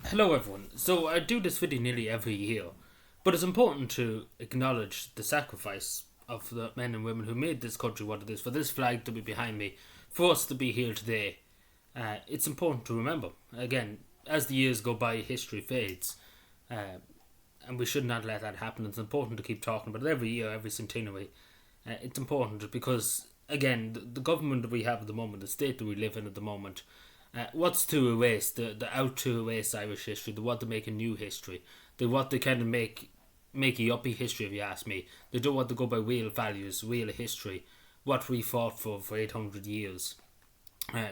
Hello everyone. So I do this video nearly every year, but it's important to acknowledge the sacrifice of the men and women who made this country what it is, for this flag to be behind me, for us to be here today. It's important to remember. Again, as the years go by, history fades, and we should not let that happen. It's important to keep talking about it every year, every centenary. It's important because, again, the government that we have at the moment, the state that we live in at the moment, what's to erase the out to erase Irish history? They want to make a new history. They want to kind of make a yuppie history, if you ask me. They don't want to go by real values, real history, what we fought for 800 years.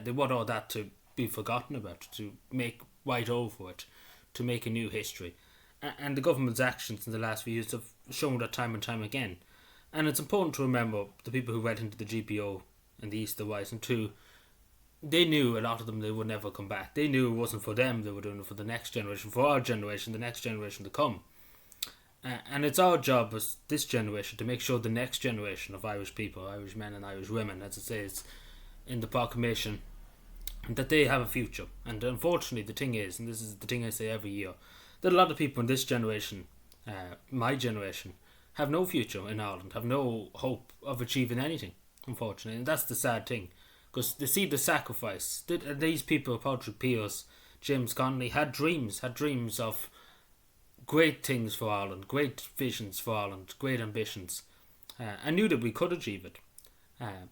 They want all that to be forgotten about, to make white over it, to make a new history. And the government's actions in the last few years have shown that time and time again. And it's important to remember the people who went into the GPO and the Easter Rising too. They knew, a lot of them, they would never come back. They knew it wasn't for them, they were doing it for the next generation, for our generation, the next generation to come. And it's our job as this generation to make sure the next generation of Irish people, Irish men and Irish women, as it says in the proclamation, that they have a future. And unfortunately, the thing is, and this is the thing I say every year, that a lot of people in this generation, my generation, have no future in Ireland, have no hope of achieving anything, unfortunately. And that's the sad thing, because they see the sacrifice. These people, Patrick Pearse, James Connolly, had dreams of great things for Ireland, great visions for Ireland, great ambitions. I knew that we could achieve it.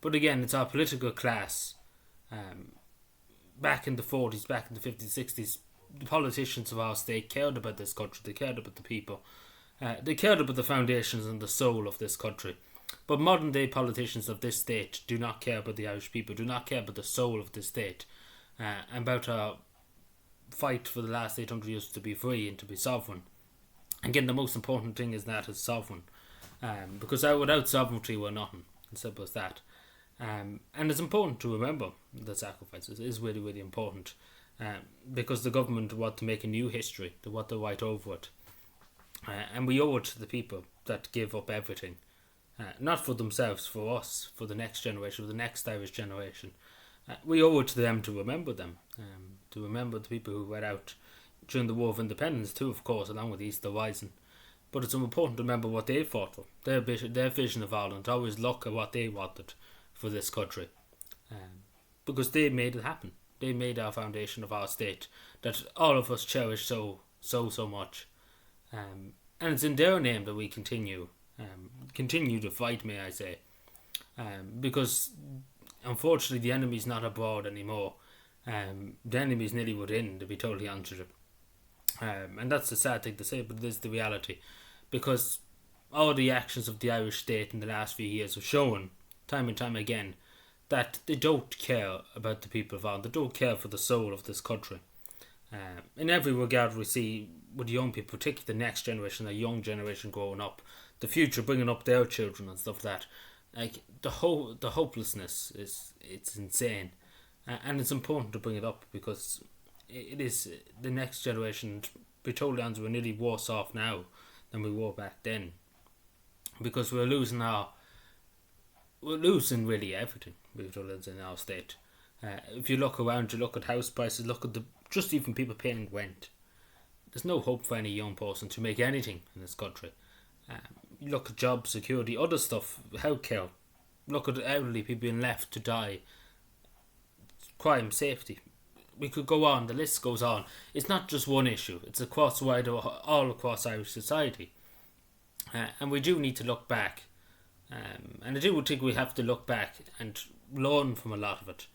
But again, it's our political class. Back in the 40s, back in the 50s, 60s, the politicians of our state cared about this country, they cared about the people. They cared about the foundations and the soul of this country. But modern day politicians of this state do not care about the Irish people, do not care about the soul of this state, about our fight for the last 800 years to be free and to be sovereign. Again, the most important thing is that it's sovereign. Because without sovereignty, we're nothing. As simple as that. And it's important to remember the sacrifices. It is really, really important. Because the government want to make a new history. They want to write over it. And we owe it to the people that give up everything. Not for themselves, for us, for the next generation, for the next Irish generation. We owe it to them to remember them. To remember the people who went out during the War of Independence too, of course, along with Easter Rising. But it's important to remember what they fought for. Their vision of Ireland, always look at what they wanted for this country. Because they made it happen. They made our foundation of our state that all of us cherish so much. And it's in their name that we continue to fight, may I say. Because unfortunately the enemy's not abroad anymore. The enemy's nearly within, to be totally honest with you. And that's a sad thing to say, but it is the reality. Because all the actions of the Irish state in the last few years have shown, time and time again, that they don't care about the people of Ireland. They don't care for the soul of this country. In every regard we see with young people, particularly the next generation, the young generation growing up, the future, bringing up their children and stuff like that. Like the hopelessness it's insane, and it's important to bring it up because it is the next generation. To be totally honest, we're nearly worse off now than we were back then, because we're losing really everything. We're losing in our state. If you look around, you look at house prices, look at just even people paying rent. There's no hope for any young person to make anything in this country. You look at job security, other stuff, healthcare. Look at elderly people being left to die. Crime, safety. We could go on. The list goes on. It's not just one issue. It's all across Irish society. And we do need to look back. And I do think we have to look back and learn from a lot of it,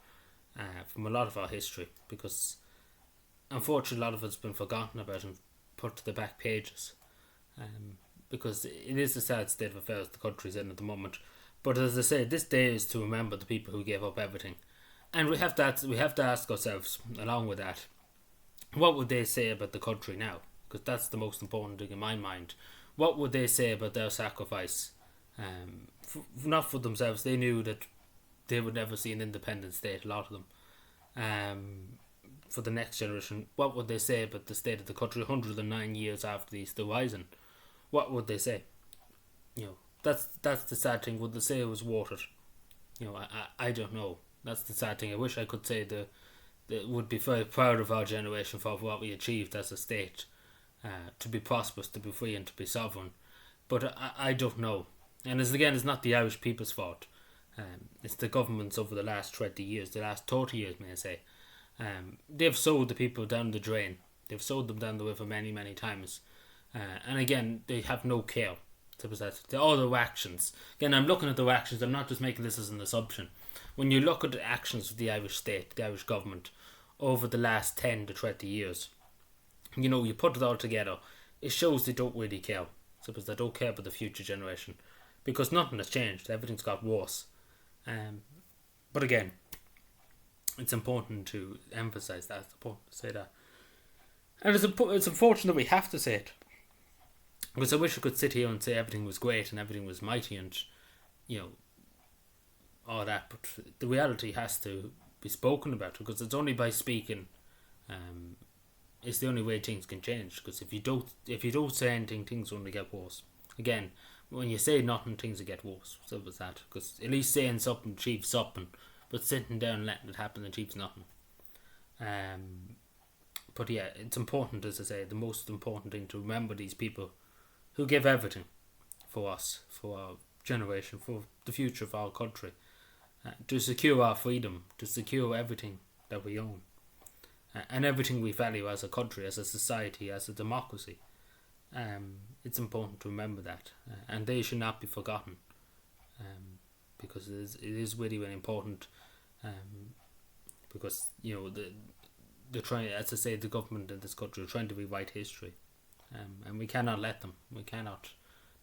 from a lot of our history, because unfortunately a lot of it's been forgotten about and put to the back pages. Because it is a sad state of affairs the country's in at the moment. But as I say, this day is to remember the people who gave up everything, and we have to ask ourselves, along with that, what would they say about the country now? Because that's the most important thing in my mind. What would they say about their sacrifice? Not for themselves. They knew that they would never see an independent state. A lot of them. For the next generation, what would they say about the state of the country 109 years after the Easter Rising? What would they say? That's the sad thing. Would they say it was watered? I don't know. That's the sad thing. I wish I could say would be very proud of our generation for what we achieved as a state, to be prosperous, to be free, and to be sovereign. But I don't know. And it's not the Irish people's fault. It's the governments over the last 20 years, the last 30 years, may I say. They've sold the people down the drain. They've sold them down the river many, many times. And again, they have no care. So that all their actions. Again, I'm looking at their actions. I'm not just making this as an assumption. When you look at the actions of the Irish state, the Irish government, over the last 10 to 20 years, you put it all together, it shows they don't really care. So they don't care about the future generation. Because nothing has changed. Everything's got worse. But again, it's important to emphasise that. It's important to say that. And it's unfortunate we have to say it. Because I wish I could sit here and say everything was great and everything was mighty and, all that. But the reality has to be spoken about, because it's only by speaking it's the only way things can change. Because if you don't say anything, things only get worse. Again, when you say nothing, things will get worse. So was that. Because at least saying something achieves something, but sitting down and letting it happen achieves nothing. But yeah, it's important, as I say, the most important thing to remember these people who give everything for us, for our generation, for the future of our country, to secure our freedom, to secure everything that we own, and everything we value as a country, as a society, as a democracy. It's important to remember that, and they should not be forgotten, because it is really, really important, because they're trying, as I say, the government in this country are trying to rewrite history. And we cannot let them. We cannot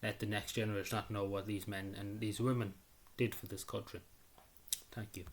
let the next generation not know what these men and these women did for this country. Thank you.